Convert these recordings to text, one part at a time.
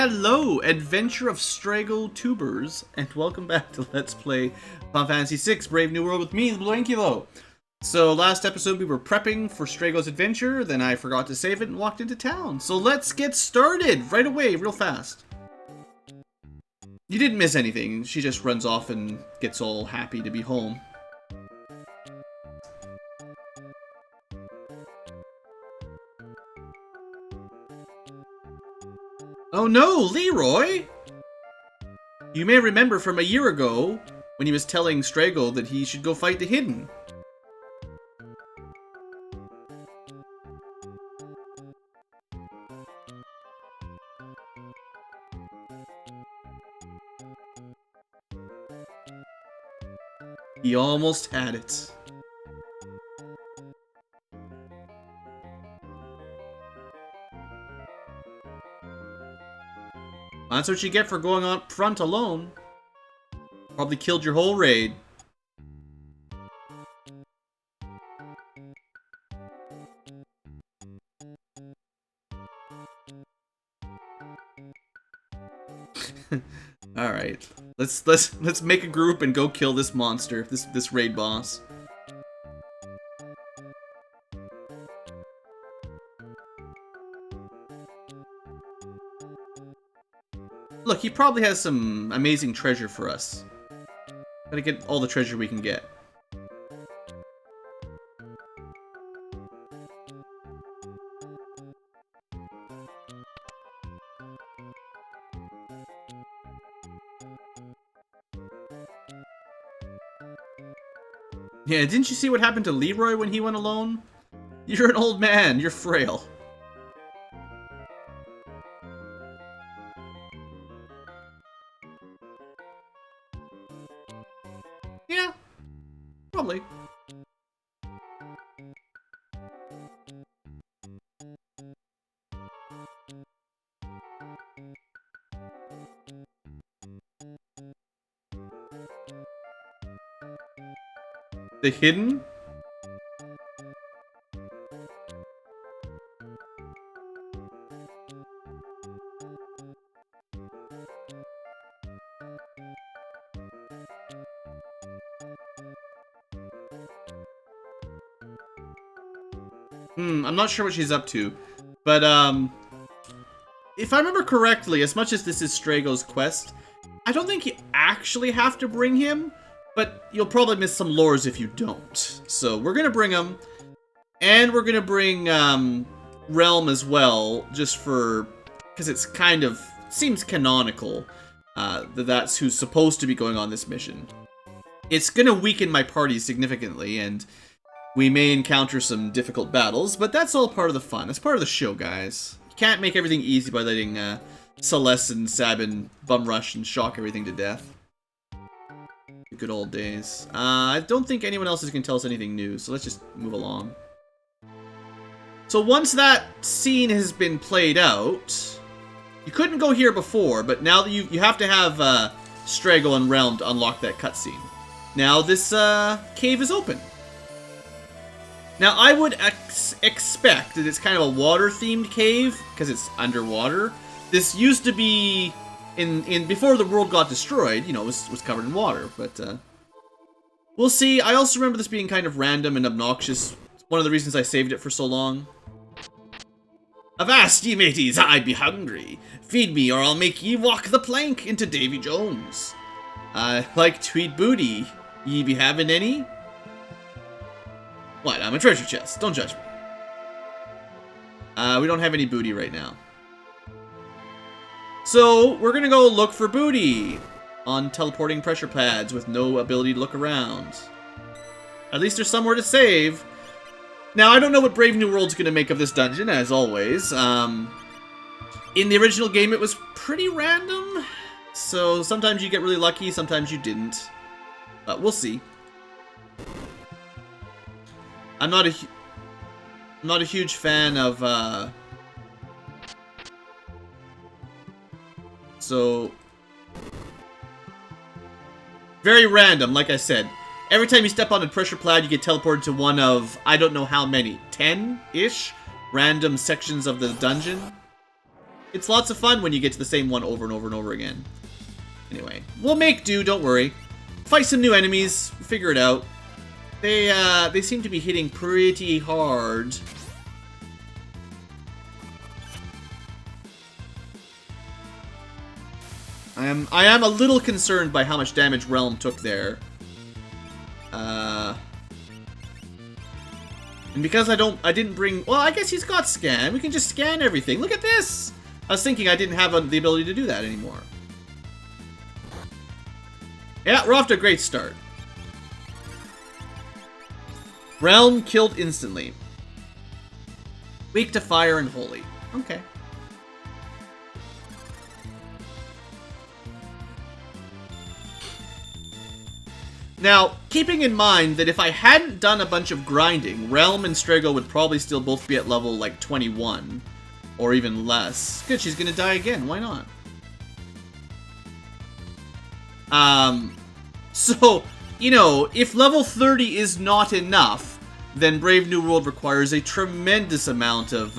Hello, Adventure of Strago Tubers, and welcome back to Let's Play Final Fantasy VI Brave New World with me, BlueAnkylo. So last episode we were prepping for Strago's adventure, then I forgot to save it and walked into town. So let's get started right away, real fast. You didn't miss anything, she just runs off and gets all happy to be home. Oh no, Leroy! You may remember from a year ago, when he was telling Strago that he should go fight the Hidden. He almost had it. That's what you get for going up front alone. Probably killed your whole raid. All right, let's make a group and go kill this monster, this raid boss. Look, he probably has some amazing treasure for us. Gotta get all the treasure we can get. Yeah, didn't you see what happened to Leroy when he went alone? You're an old man, you're frail. Yeah, probably. The Hidden? I'm not sure what she's up to, but if I remember correctly, as much as this is Strago's quest, I don't think you actually have to bring him, but you'll probably miss some lores if you don't. So we're gonna bring him, and we're gonna bring Realm as well, just for, because it's kind of seems canonical that that's who's supposed to be going on this mission. It's gonna weaken my party significantly, and we may encounter some difficult battles, but that's all part of the fun. It's part of the show, guys. You can't make everything easy by letting Celeste and Sabin bum rush and shock everything to death. Good old days. I don't think anyone else is going to tell us anything new, so let's just move along. So once that scene has been played out, you couldn't go here before, but now that you have to have Strago and Realm to unlock that cutscene. Now this cave is open. Now, I would expect that it's kind of a water-themed cave, because it's underwater. This used to be, before the world got destroyed, you know, it was covered in water, but, we'll see. I also remember this being kind of random and obnoxious. It's one of the reasons I saved it for so long. Avast, ye mateys, I be hungry. Feed me, or I'll make ye walk the plank into Davy Jones. I like to eat booty. Ye be having any? What? I'm a treasure chest. Don't judge me. We don't have any booty right now. So, we're gonna go look for booty on teleporting pressure pads with no ability to look around. At least there's somewhere to save. Now, I don't know what Brave New World's gonna make of this dungeon, as always. In the original game, it was pretty random. So, sometimes you get really lucky, sometimes you didn't. But we'll see. I'm not a huge fan of, so, very random, like I said. Every time you step on a pressure pad, you get teleported to one of, I don't know how many, 10-ish random sections of the dungeon. It's lots of fun when you get to the same one over and over and over again. Anyway, we'll make do, don't worry. Fight some new enemies, figure it out. They seem to be hitting pretty hard. I am a little concerned by how much damage Realm took there. And because I didn't bring... Well, I guess he's got scan. We can just scan everything. Look at this! I was thinking I didn't have the ability to do that anymore. Yeah, we're off to a great start. Realm killed instantly. Weak to fire and holy. Okay. Now, keeping in mind that if I hadn't done a bunch of grinding, Realm and Strago would probably still both be at level, like, 21. Or even less. Good, she's gonna die again. Why not? So, you know, if level 30 is not enough, then Brave New World requires a tremendous amount of,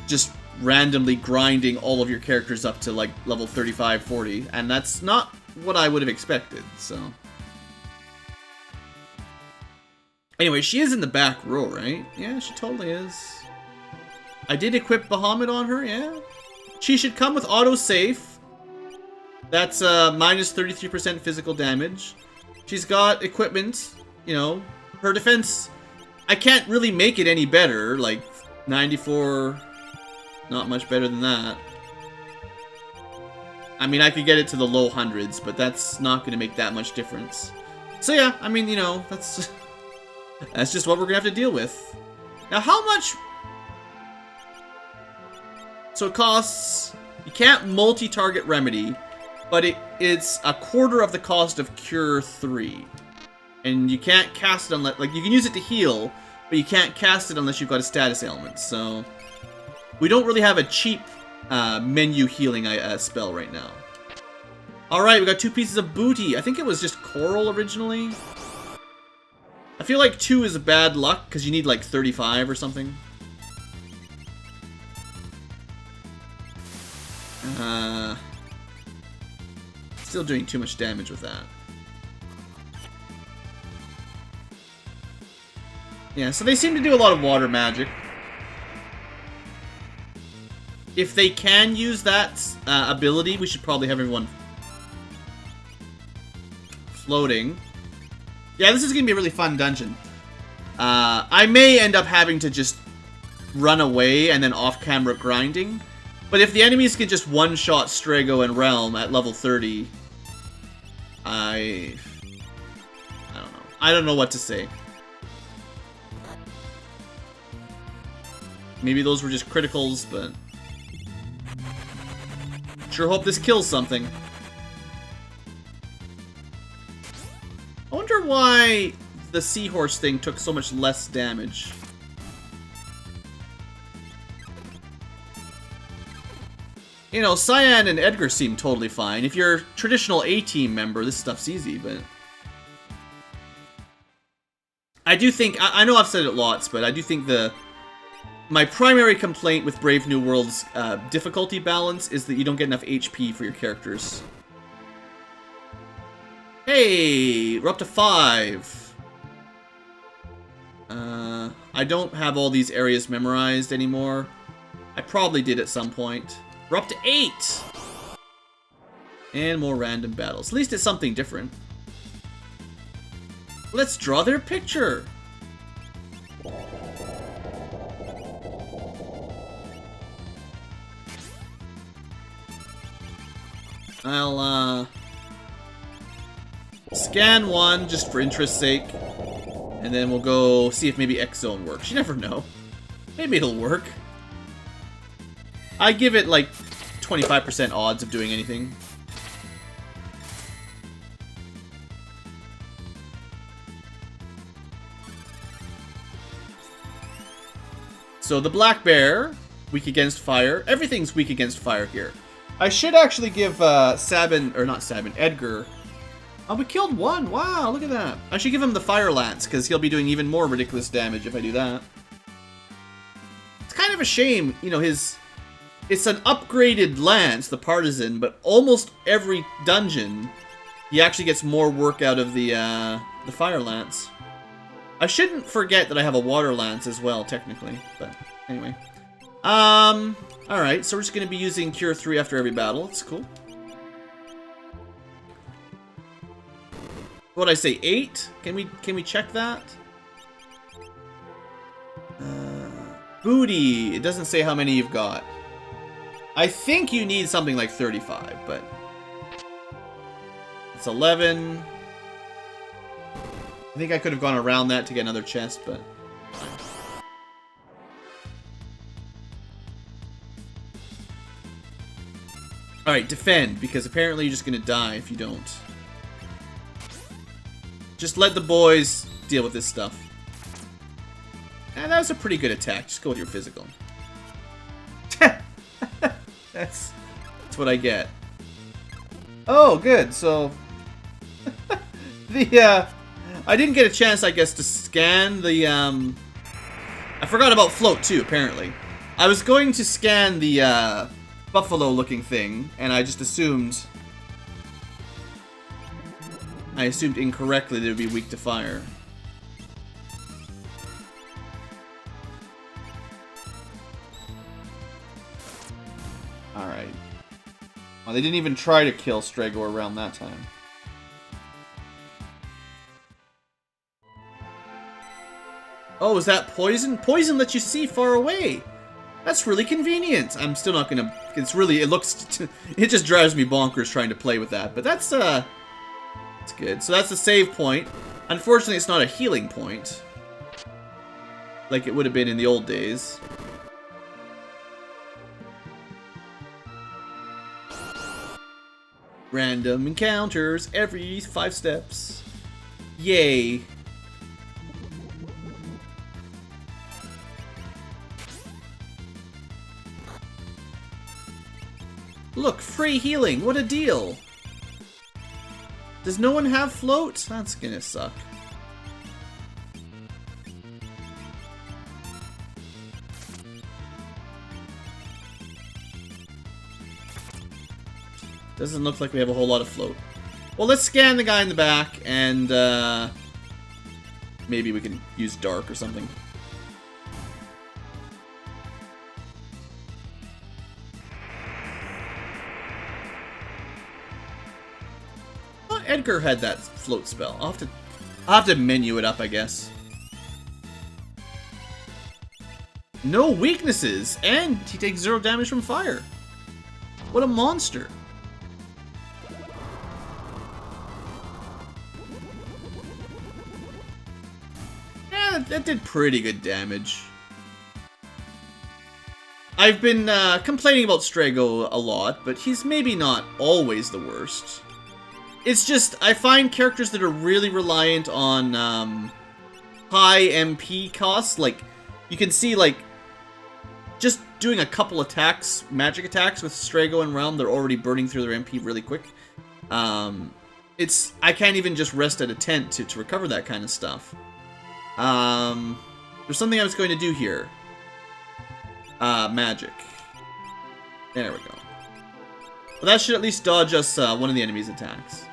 just randomly grinding all of your characters up to, like, level 35, 40. And that's not what I would have expected, so... Anyway, she is in the back row, right? Yeah, she totally is. I did equip Bahamut on her, yeah. She should come with autosave. That's minus 33% physical damage. She's got equipment, you know. Her defense, I can't really make it any better. Like, 94, not much better than that. I mean, I could get it to the low hundreds, but that's not going to make that much difference. So yeah, I mean, you know, that's just what we're going to have to deal with. Now, how much... So it costs... You can't multi-target Remedy, but it's a quarter of the cost of Cure 3. And you can't cast it unless... Like, you can use it to heal, but you can't cast it unless you've got a status ailment. So, we don't really have a cheap menu healing spell right now. Alright, we got 2 pieces of booty. I think it was just coral originally. I feel like 2 is a bad luck, because you need like 35 or something. Still doing too much damage with that. Yeah, so they seem to do a lot of water magic. If they can use that ability, we should probably have everyone floating. Yeah, this is going to be a really fun dungeon. I may end up having to just run away and then off-camera grinding. But if the enemies can just one-shot Strago and Realm at level 30... I don't know. I don't know what to say. Maybe those were just criticals, but... Sure hope this kills something. I wonder why the seahorse thing took so much less damage. You know, Cyan and Edgar seem totally fine. If you're a traditional A-team member, this stuff's easy, but... I do think... I know I've said it lots, but I do think my primary complaint with Brave New World's difficulty balance is that you don't get enough HP for your characters. Hey! We're up to 5. I don't have all these areas memorized anymore. I probably did at some point. We're up to 8! And more random battles. At least it's something different. Let's draw their picture! I'll, scan one, just for interest's sake. And then we'll go see if maybe X-Zone works. You never know. Maybe it'll work. I give it, like, 25% odds of doing anything. So the black bear, weak against fire. Everything's weak against fire here. I should actually give Edgar... Oh, we killed one! Wow, look at that. I should give him the fire lance, because he'll be doing even more ridiculous damage if I do that. It's kind of a shame, you know, his it's an upgraded lance, the Partisan, but almost every dungeon, he actually gets more work out of the Fire Lance. I shouldn't forget that I have a Water Lance as well, technically, but anyway. Alright, so we're just going to be using Cure 3 after every battle. It's cool. What'd I say, 8? Can we check that? Booty. It doesn't say how many you've got. I think you need something like 35, but... It's 11. I think I could have gone around that to get another chest, but... Alright, defend, because apparently you're just gonna die if you don't. Just let the boys deal with this stuff. And that was a pretty good attack. Just go with your physical. That's what I get. Oh, good. So I didn't get a chance, I guess, to scan the I forgot about float too, apparently. I was going to scan the buffalo looking thing, and I just assumed incorrectly that it would be weak to fire. Alright. Well, they didn't even try to kill Strago around that time. Oh, is that poison? Poison lets you see far away! That's really convenient! I'm still not gonna... It's really... It looks... It just drives me bonkers trying to play with that. But that's, it's good. So that's the save point. Unfortunately, it's not a healing point. Like it would have been in the old days. Random encounters every 5 steps. Yay. Look, free healing. What a deal. Does no one have float? That's gonna suck. Doesn't look like we have a whole lot of float. Well, let's scan the guy in the back, and maybe we can use dark or something. Well, Edgar had that float spell. I'll have to menu it up, I guess. No weaknesses, and he takes 0 damage from fire. What a monster. That did pretty good damage. I've been complaining about Strago a lot, but he's maybe not always the worst. It's just, I find characters that are really reliant on high MP costs, like, you can see, like, just doing a couple attacks, magic attacks with Strago and Realm, they're already burning through their MP really quick. I can't even just rest at a tent to recover that kind of stuff. There's something I was going to do here. Magic. There we go. Well, that should at least dodge us one of the enemy's attacks.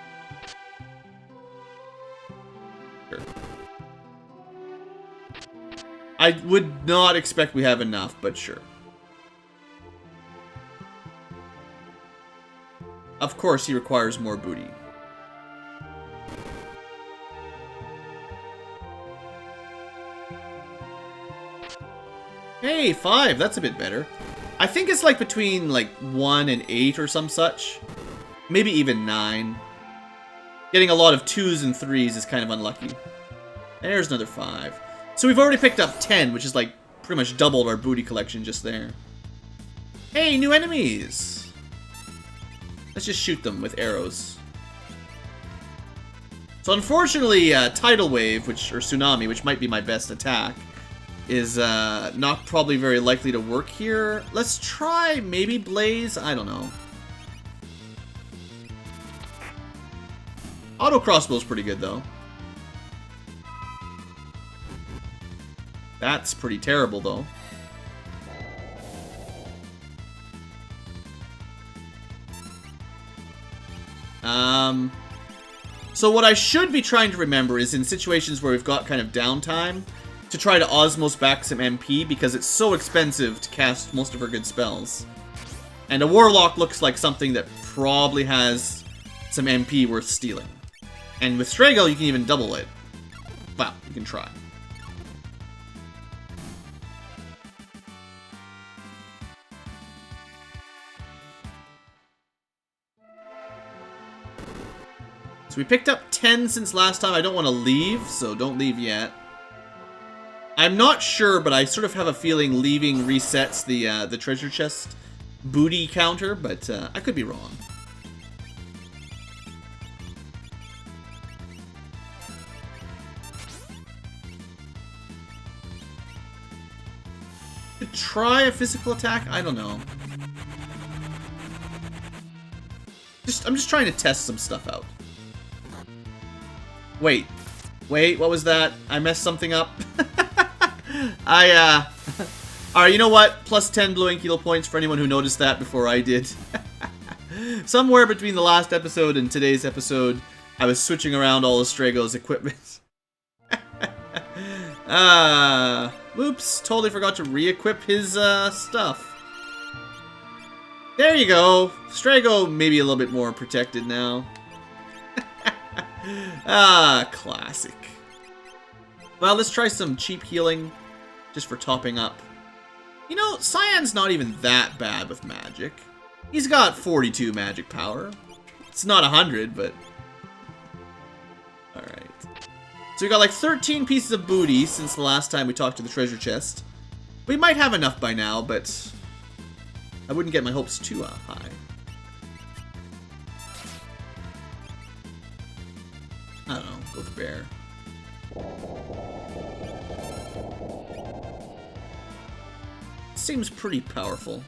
Sure. I would not expect we have enough, but sure. Of course, he requires more booty. Hey, 5, that's a bit better. I think it's like between like 1 and 8 or some such. Maybe even 9. Getting a lot of 2s and 3s is kind of unlucky. There's another 5. So we've already picked up 10, which is like pretty much doubled our booty collection just there. Hey, new enemies! Let's just shoot them with arrows. So unfortunately, Tidal Wave, or Tsunami, which might be my best attack, is not probably very likely to work here. Let's try maybe Blaze? I don't know. Auto crossbow's pretty good though. That's pretty terrible though. So what I should be trying to remember is in situations where we've got kind of downtime, to try to Osmos back some MP, because it's so expensive to cast most of her good spells. And a Warlock looks like something that probably has some MP worth stealing. And with Strago, you can even double it. Well, you can try. So we picked up 10 since last time. I don't want to leave, so don't leave yet. I'm not sure, but I sort of have a feeling leaving resets the treasure chest booty counter, but I could be wrong. Could try a physical attack? I don't know. I'm just trying to test some stuff out. Wait, what was that? I messed something up. Alright, you know what? Plus 10 BlueAnkylo points for anyone who noticed that before I did. Somewhere between the last episode and today's episode, I was switching around all of Strago's equipment. Oops, totally forgot to re-equip his, stuff. There you go. Strago maybe a little bit more protected now. Classic. Well, let's try some cheap healing, just for topping up. You know, Cyan's not even that bad with magic. He's got 42 magic power. It's not 100, but... Alright. So we got like 13 pieces of booty since the last time we talked to the treasure chest. We might have enough by now, but... I wouldn't get my hopes too high. I don't know, go with the bear. Seems pretty powerful.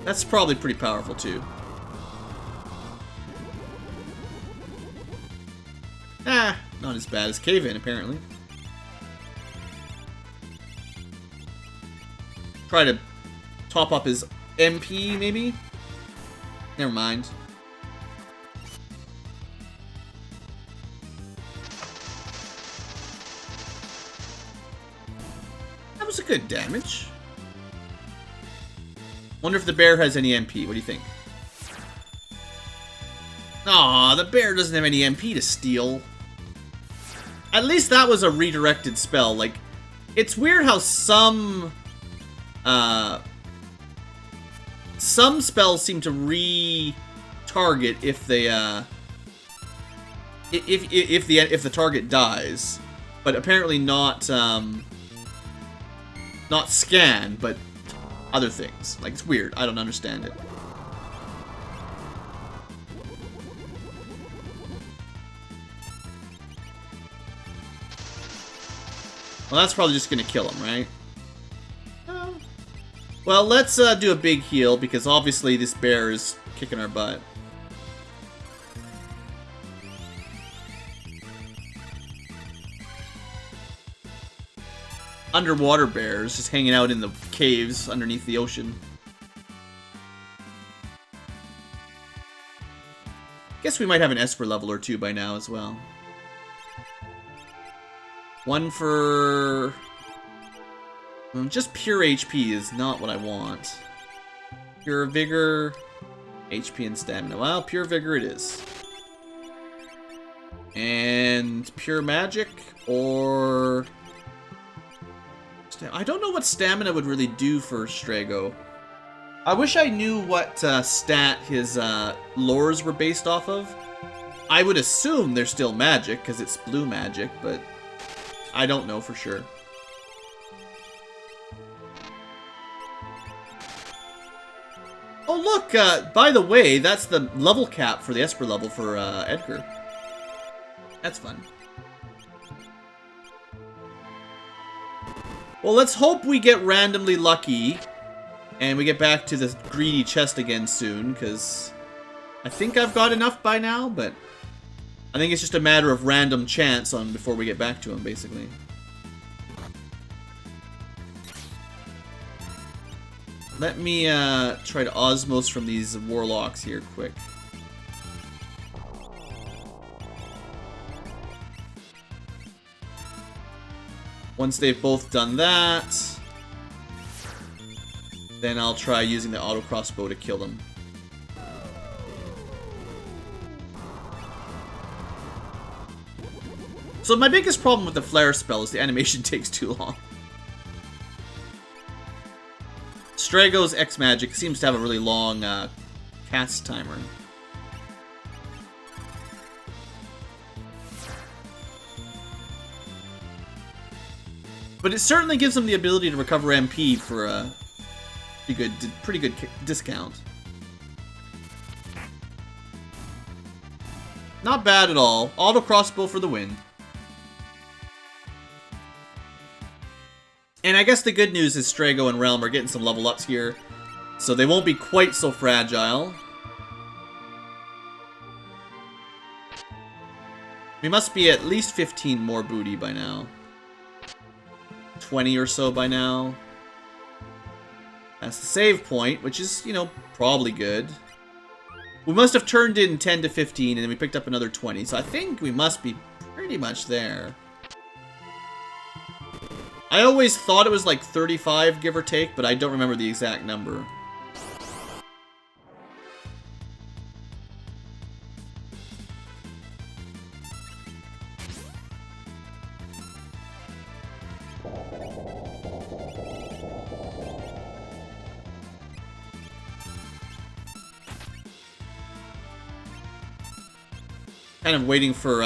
That's probably pretty powerful too. Not as bad as Cave-In apparently. Try to top up his MP maybe? Never mind. That was a good damage. Wonder if the bear has any MP. What do you think? Aw, the bear doesn't have any MP to steal. At least that was a redirected spell. Like, it's weird how some spells seem to re-target if they if the target dies, but apparently not not scan, but other things. Like, it's weird. I don't understand it. Well, that's probably just gonna kill him, right? Well, let's do a big heal, because obviously this bear is kicking our butt. Underwater bears just hanging out in the caves underneath the ocean. Guess we might have an Esper level or two by now as well. One for... just pure HP is not what I want. Pure Vigor, HP and Stamina. Well, Pure Vigor it is. And Pure Magic, or... I don't know what Stamina would really do for Strago. I wish I knew what stat his lures were based off of. I would assume they're still magic, because it's blue magic, but I don't know for sure. Oh look, by the way, that's the level cap for the Esper level for Edgar. That's fun. Well, let's hope we get randomly lucky and we get back to the greedy chest again soon, because I think I've got enough by now, but I think it's just a matter of random chance on before we get back to him, basically. Let me try to osmose from these warlocks here quick. Once they've both done that, then I'll try using the auto crossbow to kill them. So my biggest problem with the flare spell is the animation takes too long. Strago's X magic seems to have a really long cast timer. But it certainly gives him the ability to recover MP for a pretty good discount. Not bad at all. Auto crossbow for the win. And I guess the good news is Strago and Realm are getting some level ups here, so they won't be quite so fragile. We must be at least 15 more booty by now. 20 or so by now. That's the save point, which is, you know, probably good. We must have turned in 10 to 15, and then we picked up another 20, so I think we must be pretty much there. I always thought it was like 35, give or take, but I don't remember the exact number. Kind of waiting for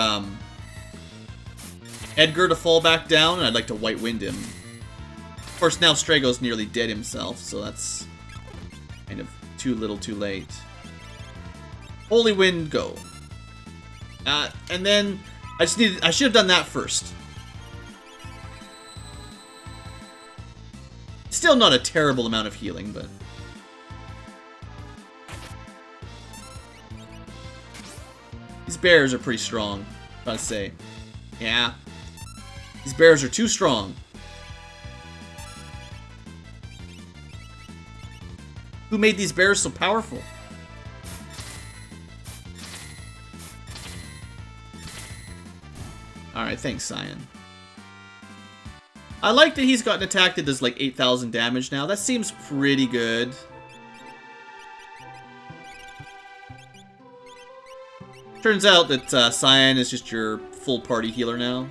Edgar to fall back down, and I'd like to White Wind him. Of course, now Strago's nearly dead himself, so that's kind of too little too late. Holy Wind, go. And then I should have done that first. Still not a terrible amount of healing, but these bears are pretty strong, gotta say. Yeah. These bears are too strong. Who made these bears so powerful? Alright, thanks, Cyan. I like that he's got an attack that does like 8,000 damage now. That seems pretty good. Turns out that Cyan is just your full party healer now.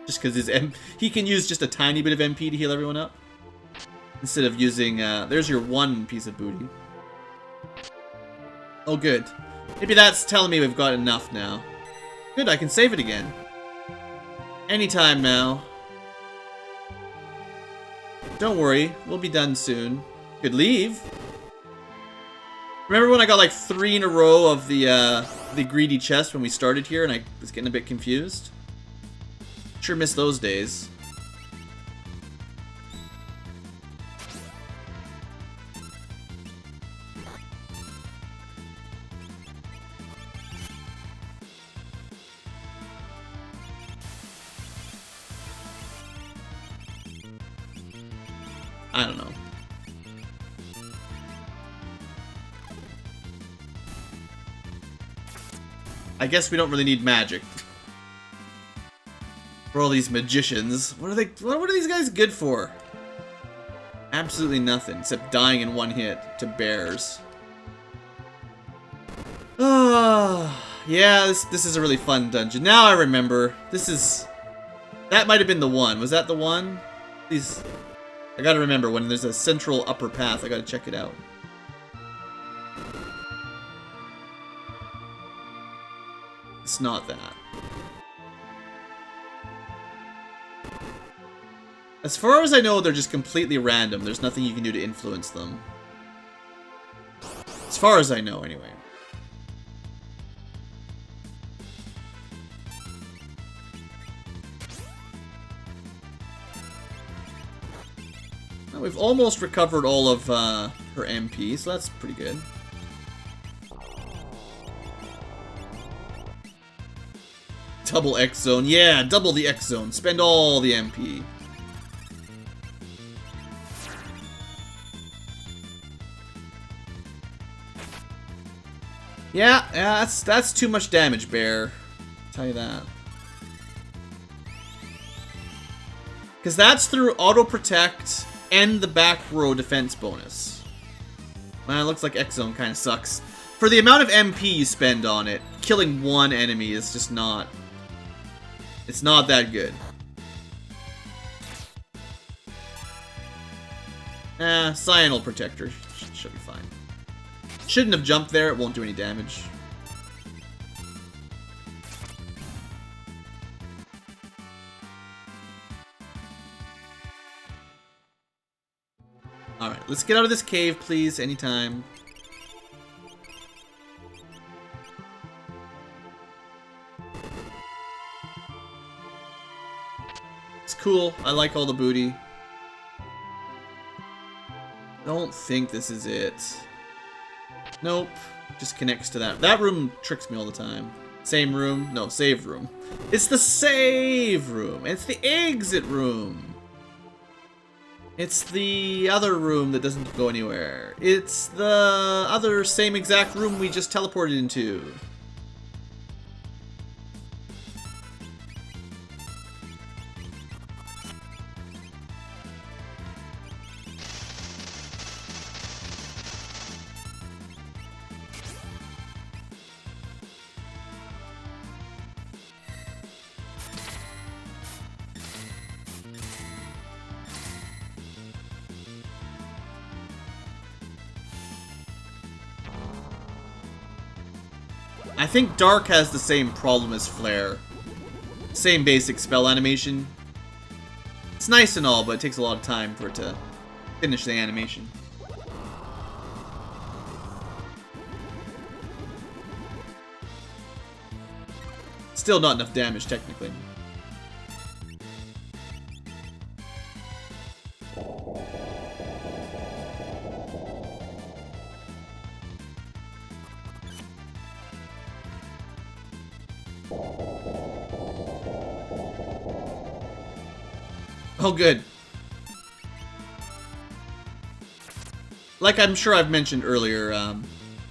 Just because he can use just a tiny bit of MP to heal everyone up. Instead of using, there's your one piece of booty. Oh, good. Maybe that's telling me we've got enough now. Good, I can save it again. Anytime now. Don't worry, we'll be done soon. Could leave. Remember when I got like 3 in a row of the greedy chest when we started here and I was getting a bit confused? Sure miss those days. I don't know. I guess we don't really need magic. For all these magicians. What are these guys good for? Absolutely nothing, except dying in one hit to bears. Yeah, this is a really fun dungeon. Now I remember. That might have been the one. Was that the one? I gotta remember, when there's a central upper path, I gotta check it out. It's not that. As far as I know, they're just completely random. There's nothing you can do to influence them. As far as I know, anyway. Now, we've almost recovered all of her MP, so that's pretty good. Double X zone. Yeah, double the X zone. Spend all the MP. Yeah, that's too much damage, Bear. I'll tell you that. Because that's through auto protect and the back row defense bonus. Man, it looks like X Zone kind of sucks. For the amount of MP you spend on it, killing one enemy is just not... It's not that good. Cyanal Protector should be fine. Shouldn't have jumped there, it won't do any damage. Alright, let's get out of this cave, please, anytime. It's cool, I like all the booty. Don't think this is it. Nope. Just connects to that. That room tricks me all the time. Same room? No, save room. It's the save room. It's the exit room. It's the other room that doesn't go anywhere. It's the other same exact room we just teleported into. I think Dark has the same problem as Flare. Same basic spell animation. It's nice and all, but it takes a lot of time for it to finish the animation. Still not enough damage, technically. Oh, good. Like I'm sure I've mentioned earlier,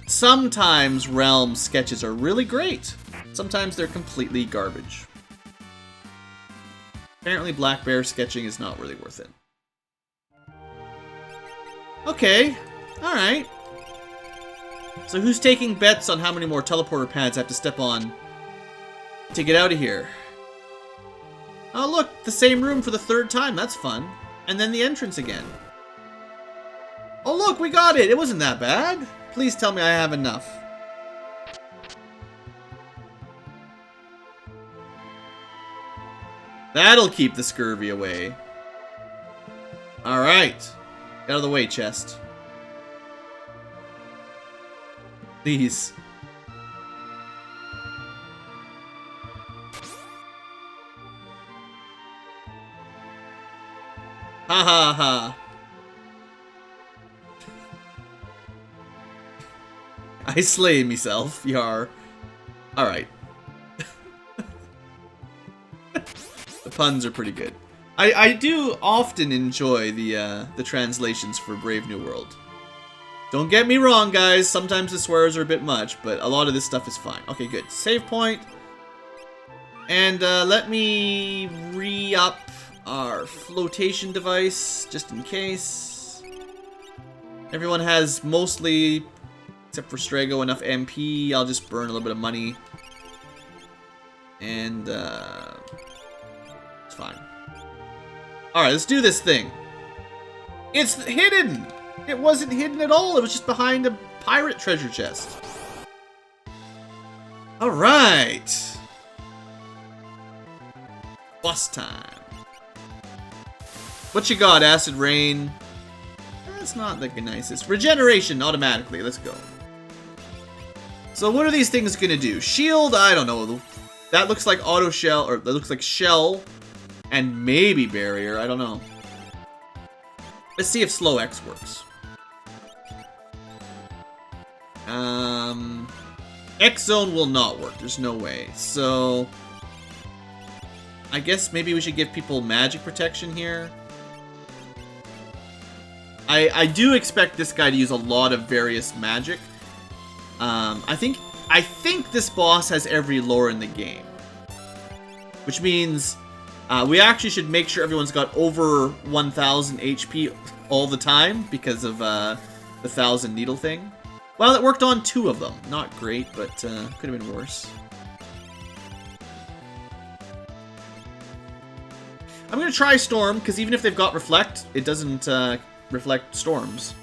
sometimes Realm sketches are really great. Sometimes they're completely garbage. Apparently Black Bear sketching is not really worth it. Okay, alright. So who's taking bets on how many more teleporter pads I have to step on to get out of here? Oh look, the same room for the third time, that's fun. And then the entrance again. Oh look, we got it! It wasn't that bad. Please tell me I have enough. That'll keep the scurvy away. Alright. Get out of the way, chest. Please. Ha ha ha. I slay myself, yar. Alright. The puns are pretty good. I do often enjoy the translations for Brave New World. Don't get me wrong, guys. Sometimes the swears are a bit much, but a lot of this stuff is fine. Okay, good. Save point. And let me re-up our flotation device, just in case. Everyone has mostly, except for Strago, enough MP. I'll just burn a little bit of money. And, it's fine. Alright, let's do this thing. It's hidden! It wasn't hidden at all, it was just behind a pirate treasure chest. Alright. Boss time. What you got, Acid Rain? That's not the nicest. Regeneration, automatically, let's go. So what are these things gonna do? Shield, I don't know. That looks like auto shell, or that looks like shell, and maybe barrier, I don't know. Let's see if slow X works. X zone will not work, there's no way. So I guess maybe we should give people magic protection here. I do expect this guy to use a lot of various magic. I think this boss has every lore in the game. Which means we actually should make sure everyone's got over 1,000 HP all the time because of the 1,000 needle thing. Well, it worked on 2 of them. Not great, but could have been worse. I'm going to try Storm, because even if they've got Reflect, it doesn't reflect storms.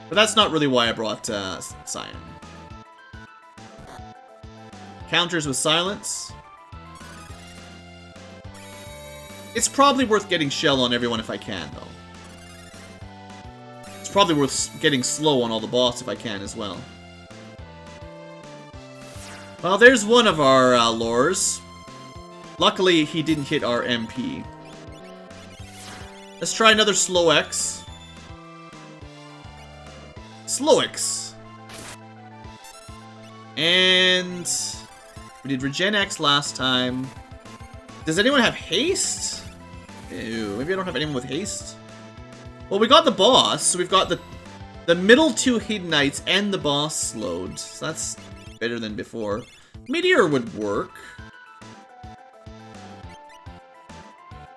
But that's not really why I brought Cyan. Counters with Silence. It's probably worth getting Shell on everyone if I can, though. It's probably worth getting Slow on all the boss if I can as well. Well, there's one of our lures. Luckily, he didn't hit our MP. Let's try another Slow X. Slow X. And we did Regen X last time. Does anyone have haste? Ew, maybe I don't have anyone with haste. Well, we got the boss, so we've got the middle 2 Hidden Knights and the boss slowed. So that's better than before. Meteor would work.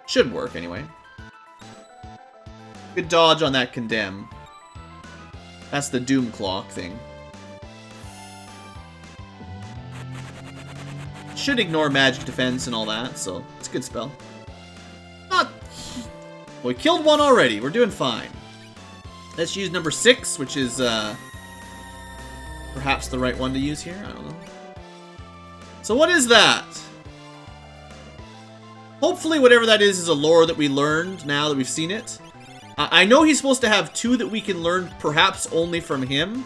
Should work, anyway. Good dodge on that Condemn. That's the Doom Clock thing. Should ignore magic defense and all that, so it's a good spell. Not... Well, we killed one already. We're doing fine. Let's use number 6, which is perhaps the right one to use here. I don't know. So what is that? Hopefully whatever that is a lore that we learned now that we've seen it. I know he's supposed to have 2 that we can learn perhaps only from him.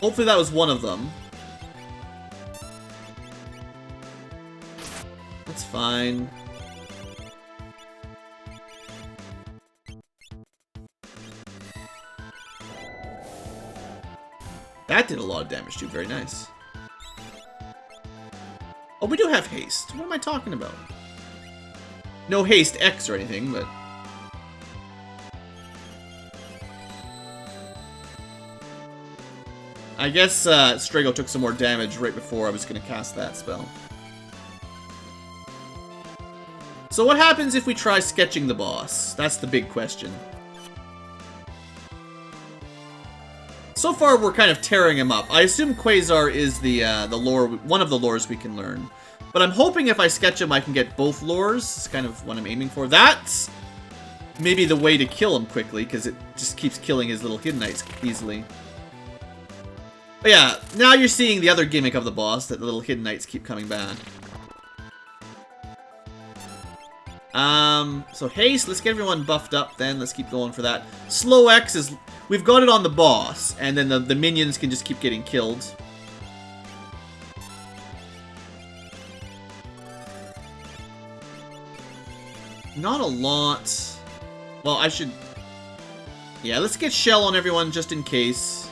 Hopefully that was one of them. That's fine. That did a lot of damage too. Very nice. Oh, we do have haste. What am I talking about? No haste X or anything, but... I guess Strago took some more damage right before I was going to cast that spell. So what happens if we try sketching the boss? That's the big question. So far, we're kind of tearing him up. I assume Quasar is the lore, one of the lores we can learn. But I'm hoping if I sketch him, I can get both lores. It's kind of what I'm aiming for. That's maybe the way to kill him quickly, because it just keeps killing his little Hidden Knights easily. But yeah, now you're seeing the other gimmick of the boss, that the little Hidden Knights keep coming back. So haste, let's get everyone buffed up then. Let's keep going for that. Slow X is... We've got it on the boss, and then the minions can just keep getting killed. Not a lot. Well, I should... Yeah, let's get Shell on everyone just in case.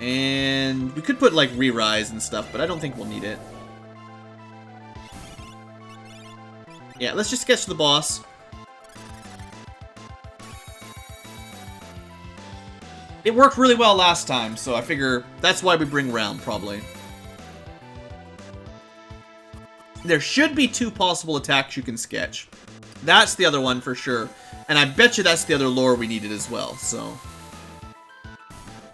And we could put, like, Re-Rise and stuff, but I don't think we'll need it. Yeah, let's just sketch the boss. It worked really well last time, so I figure that's why we bring round, probably. There should be 2 possible attacks you can sketch. That's the other one for sure. And I bet you that's the other lore we needed as well, so...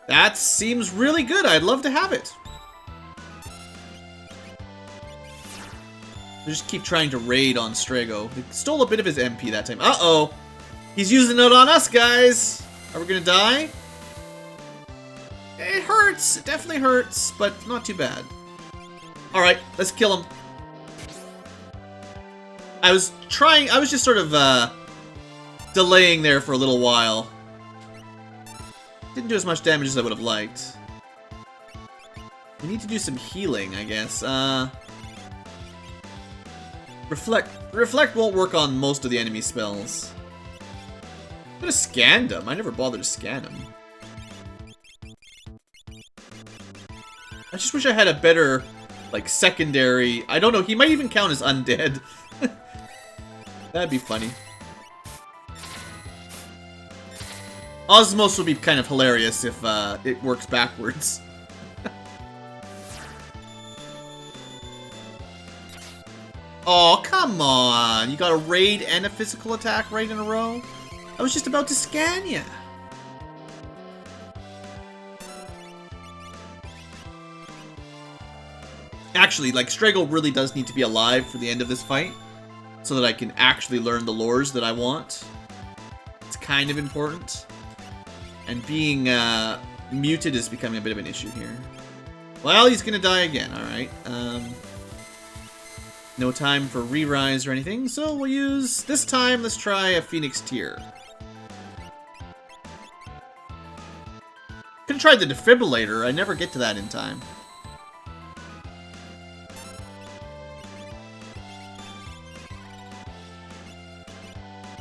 That seems really good. I'd love to have it. I just keep trying to raid on Strago. He stole a bit of his MP that time. Uh-oh! He's using it on us, guys! Are we gonna die? It hurts. It definitely hurts, but not too bad. Alright, let's kill him. I was just sort of, delaying there for a little while. Didn't do as much damage as I would have liked. We need to do some healing, I guess. Reflect won't work on most of the enemy spells. I could have scanned him. I never bothered to scan him. I just wish I had a better, like, secondary... I don't know, he might even count as undead. That'd be funny. Osmos would be kind of hilarious if it works backwards. Oh, come on. You got a raid and a physical attack right in a row? I was just about to scan you. Actually, like, Strago really does need to be alive for the end of this fight, so that I can actually learn the lores that I want. It's kind of important. And being muted is becoming a bit of an issue here. Well, he's gonna die again, alright. No time for re-rise or anything, so we'll use... This time, let's try a Phoenix Tier. Could've tried the Defibrillator, I never get to that in time.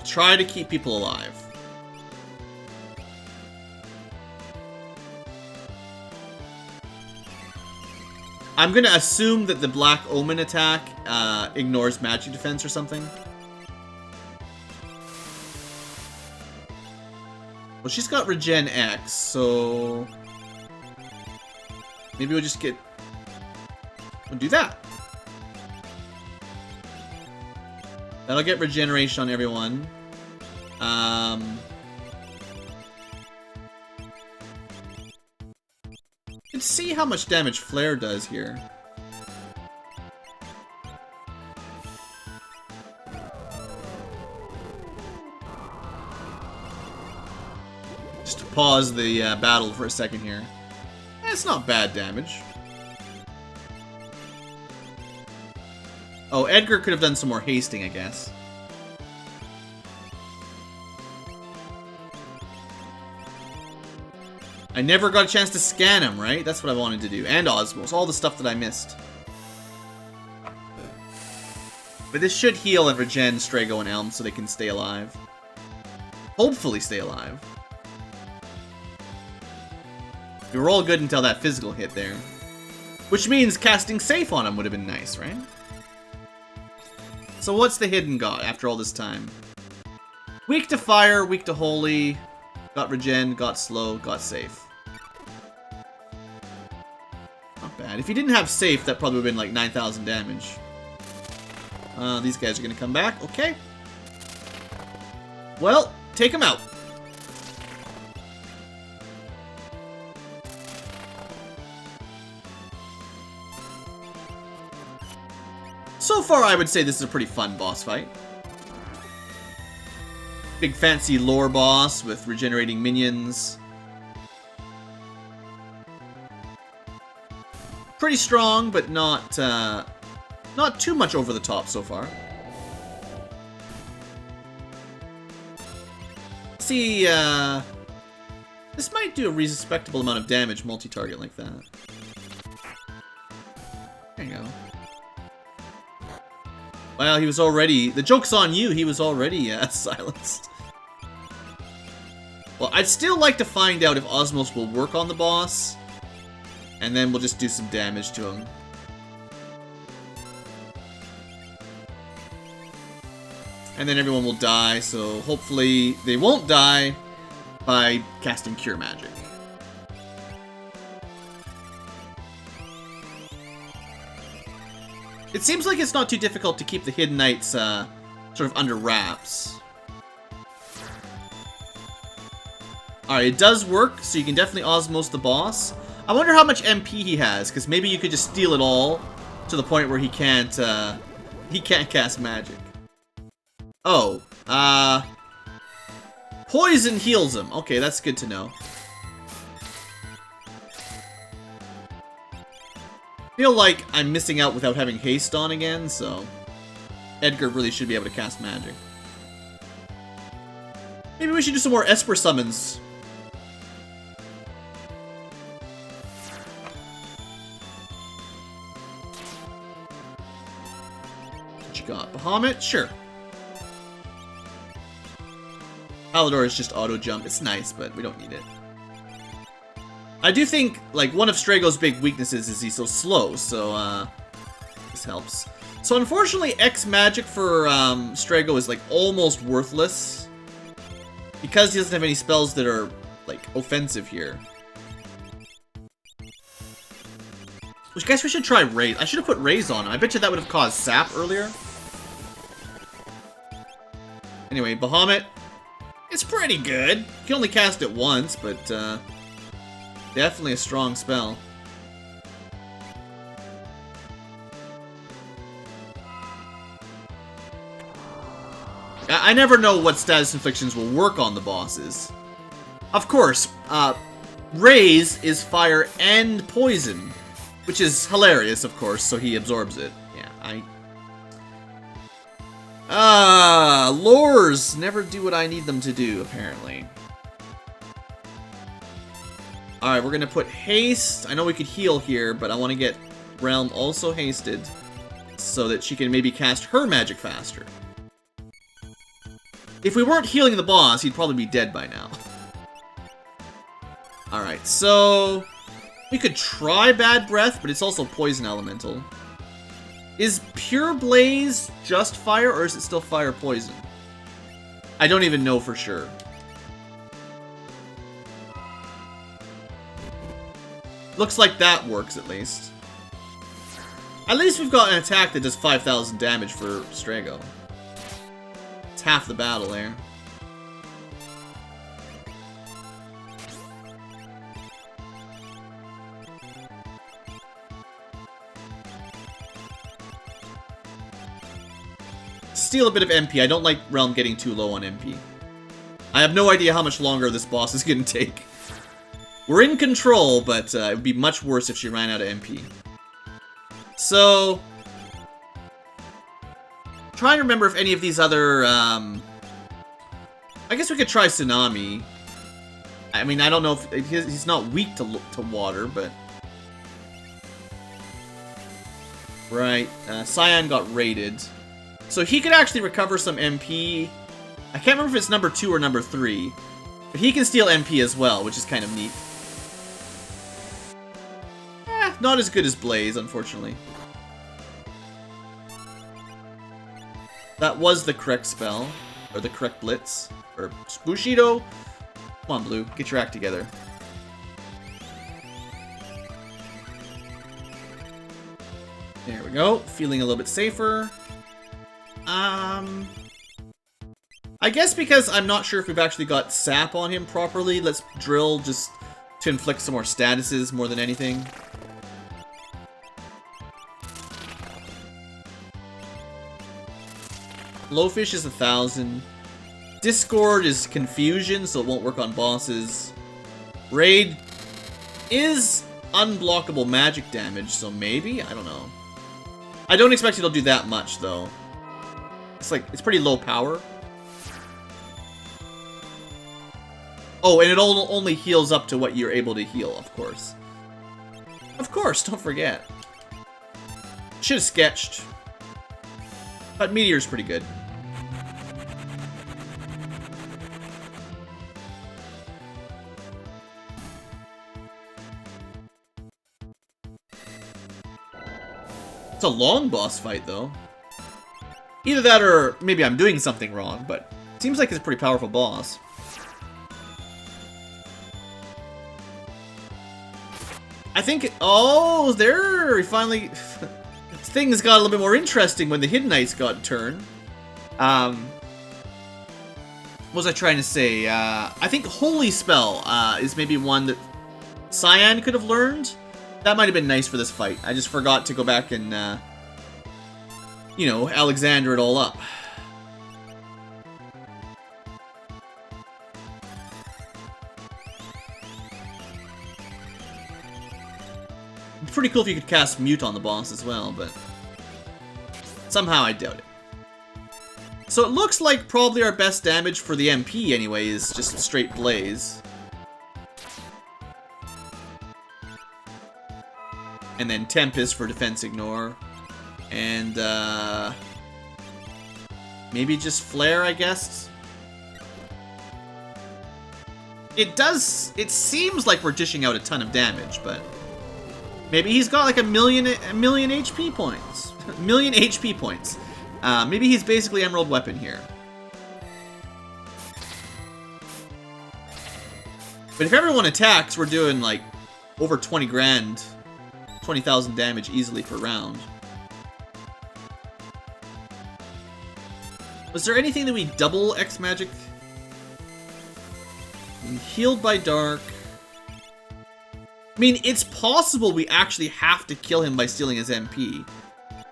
Try to keep people alive. I'm gonna assume that the Black Omen attack ignores magic defense or something. Well, she's got Regen X, so... Maybe we'll just get... We'll do that. That'll get regeneration on everyone. Let's see how much damage Flare does here. Just to pause the battle for a second here. That's not bad damage. Oh, Edgar could have done some more hasting, I guess. I never got a chance to scan him, right? That's what I wanted to do. And Osmos. All the stuff that I missed. But this should heal and regen Strago and Elm so they can stay alive. Hopefully stay alive. We were all good until that physical hit there. Which means casting Safe on him would have been nice, right? So what's the hidden god after all this time? Weak to fire, weak to holy, got regen, got slow, got safe. Not bad. If he didn't have safe, that probably would have been like 9,000 damage. These guys are going to come back. Okay. Well, take him out. So far, I would say this is a pretty fun boss fight. Big fancy lore boss with regenerating minions. Pretty strong, but not too much over the top so far. See, this might do a respectable amount of damage multi-target like that. There you go. Well, he was already... The joke's on you, he was already silenced. Well, I'd still like to find out if Osmos will work on the boss. And then we'll just do some damage to him. And then everyone will die, so hopefully they won't die by casting Cure Magic. It seems like it's not too difficult to keep the Hidden Knights sort of under wraps. Alright, it does work, so you can definitely Osmos the boss. I wonder how much MP he has, because maybe you could just steal it all to the point where he can't cast magic. Oh, poison heals him. Okay, that's good to know. Feel like I'm missing out without having haste on again, so Edgar really should be able to cast magic. Maybe we should do some more Esper summons. What you got? Bahamut? Sure. Palador is just auto jump. It's nice, but we don't need it. I do think, like, one of Strago's big weaknesses is he's so slow, so, this helps. So, unfortunately, X magic for, Strago is, like, almost worthless. Because he doesn't have any spells that are, like, offensive here. I guess we should try Raise. I should have put Raise on him. I bet you that would have caused Sap earlier. Anyway, Bahamut. It's pretty good. You can only cast it once, but definitely a strong spell. I never know what status inflictions will work on the bosses. Of course, Raise is fire and poison, which is hilarious, of course, so he absorbs it. Yeah, lures never do what I need them to do, apparently. Alright, we're gonna put haste. I know we could heal here, but I want to get Realm also hasted so that she can maybe cast her magic faster. If we weren't healing the boss, he'd probably be dead by now. Alright, so we could try Bad Breath, but it's also Poison Elemental. Is Pure Blaze just fire, or is it still fire poison? I don't even know for sure. Looks like that works, at least. At least we've got an attack that does 5,000 damage for Strago. It's half the battle there. Steal a bit of MP. I don't like Realm getting too low on MP. I have no idea how much longer this boss is going to take. We're in control, but it would be much worse if she ran out of MP. So, trying to remember if any of these other, I guess we could try Tsunami. I mean, I don't know if he's not weak to water, but right. Cyan got raided, so he could actually recover some MP. I can't remember if it's number 2 or number 3, but he can steal MP as well, which is kind of neat. Not as good as Blaze, unfortunately. That was the correct spell, or the correct blitz, or Bushido. Come on, Blue, get your act together. There we go, feeling a little bit safer. I guess because I'm not sure if we've actually got Sap on him properly, let's drill just to inflict some more statuses more than anything. Blowfish is 1,000. Discord is confusion, so it won't work on bosses. Raid is unblockable magic damage, so maybe? I don't know. I don't expect it'll do that much, though. It's pretty low power. Oh, and it only heals up to what you're able to heal, of course. Of course, don't forget. Should have sketched. But Meteor's pretty good. It's a long boss fight, though. Either that or maybe I'm doing something wrong, but it seems like it's a pretty powerful boss. I think... Oh, there! Finally... Things got a little bit more interesting when the Hidden Knights got turned. What was I trying to say? I think Holy Spell is maybe one that Cyan could have learned. That might have been nice for this fight. I just forgot to go back and, you know, Alexander it all up. Pretty cool if you could cast Mute on the boss as well, but somehow I doubt it. So it looks like probably our best damage for the MP anyway is just straight Blaze. And then Tempest for defense ignore. And maybe just Flare, I guess. It seems like we're dishing out a ton of damage, but maybe he's got like a million HP points. A million HP points. Maybe he's basically Emerald Weapon here. But if everyone attacks, we're doing like over 20 grand, 20,000 damage easily per round. Was there anything that we double X magic? Healed by dark. I mean, it's possible we actually have to kill him by stealing his MP.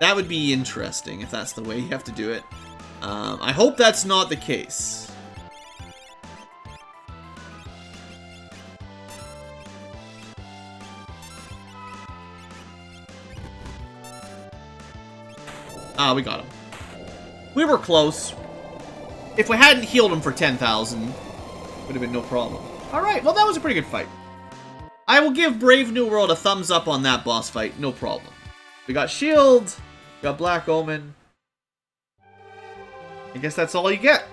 That would be interesting if that's the way you have to do it. I hope that's not the case. Ah, we got him. We were close. If we hadn't healed him for 10,000, would have been no problem. Alright, well that was a pretty good fight. I will give Brave New World a thumbs up on that boss fight, no problem. We got Shield, we got Black Omen. I guess that's all you get.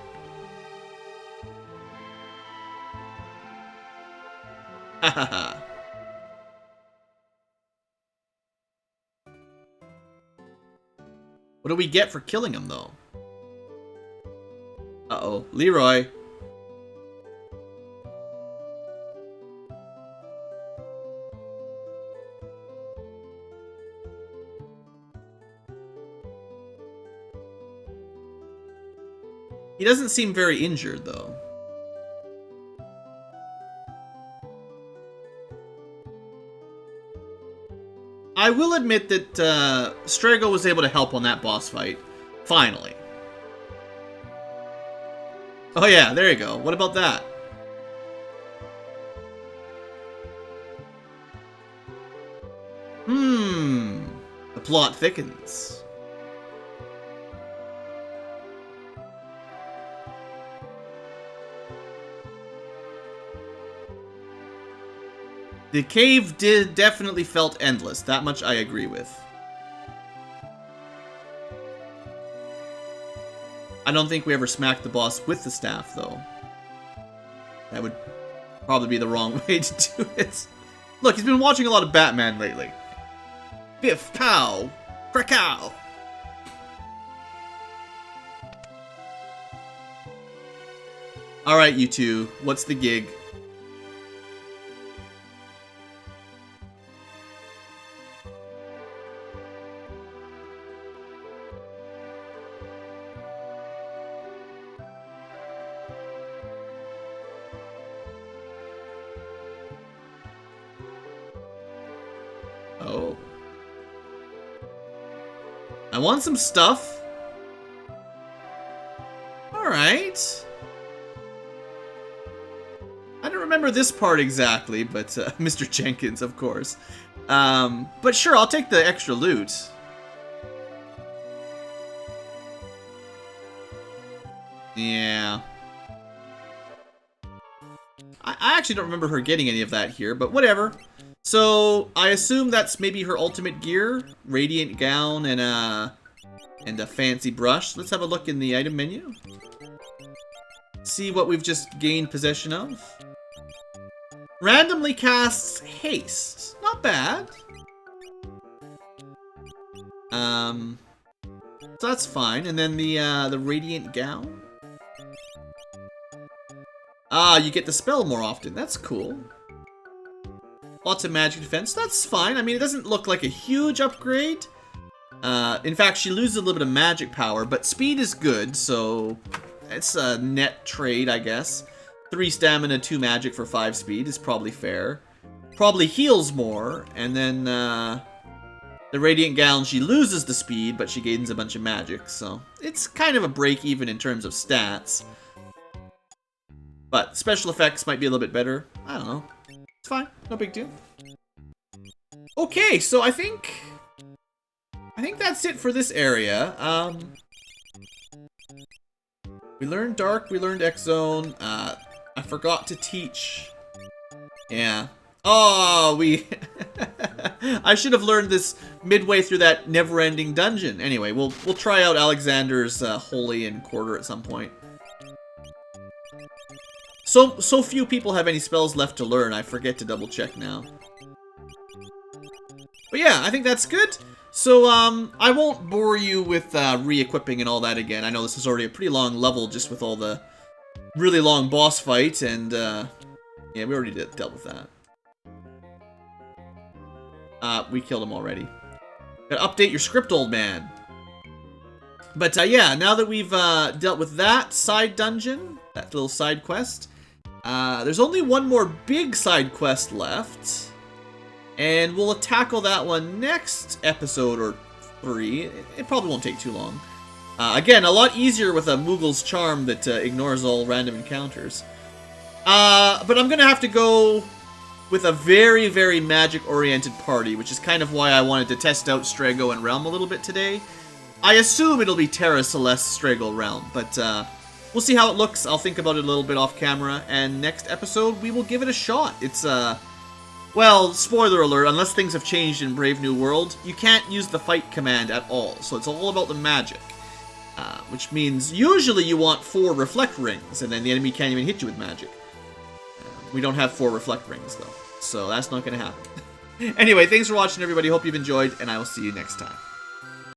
Hahaha. What do we get for killing him, though? Uh-oh. Leroy. He doesn't seem very injured, though. I will admit that Strago was able to help on that boss fight. Finally. Oh yeah, there you go. What about that? The plot thickens. The cave definitely felt endless. That much I agree with. I don't think we ever smacked the boss with the staff, though. That would probably be the wrong way to do it. Look, he's been watching a lot of Batman lately. Biff, pow, krakow. Alright, you two. What's the gig? Oh. I want some stuff. Alright. I don't remember this part exactly, but Mr. Jenkins, of course. But sure, I'll take the extra loot. Yeah. I actually don't remember her getting any of that here, but whatever. So, I assume that's maybe her ultimate gear. Radiant gown and a fancy brush. Let's have a look in the item menu. See what we've just gained possession of. Randomly casts haste. Not bad. So that's fine. And then the radiant gown. Ah, you get the spell more often. That's cool. Lots of magic defense. That's fine. I mean, it doesn't look like a huge upgrade. In fact, she loses a little bit of magic power, but speed is good, so it's a net trade, I guess. 3 stamina, 2 magic for 5 speed is probably fair. Probably heals more, and then the Radiant Gown, she loses the speed, but she gains a bunch of magic, so it's kind of a break even in terms of stats. But special effects might be a little bit better. I don't know. It's fine. No big deal. Okay, so I think that's it for this area. We learned Dark, we learned X-Zone. I forgot to teach. Yeah. Oh, we... I should have learned this midway through that never-ending dungeon. Anyway, we'll try out Alexander's Holy and Quarter at some point. So few people have any spells left to learn, I forget to double check now. But yeah, I think that's good. So, I won't bore you with re-equipping and all that again. I know this is already a pretty long level just with all the really long boss fights and Yeah, we already dealt with that. We killed him already. Gotta update your script, old man. But yeah, now that we've dealt with that side dungeon, that little side quest, there's only one more big side quest left. And we'll tackle that one next episode or 3. It probably won't take too long. Again, a lot easier with a Moogle's Charm that ignores all random encounters. But I'm gonna have to go with a very, very magic-oriented party, which is kind of why I wanted to test out Strago and Realm a little bit today. I assume it'll be Terra Celeste, Strago, Realm, but we'll see how it looks. I'll think about it a little bit off camera, and next episode we will give it a shot. It's, well, spoiler alert, unless things have changed in Brave New World, you can't use the fight command at all, so it's all about the magic. Which means usually you want 4 reflect rings, and then the enemy can't even hit you with magic. We don't have 4 reflect rings, though, so that's not going to happen. Anyway, thanks for watching, everybody. Hope you've enjoyed, and I will see you next time.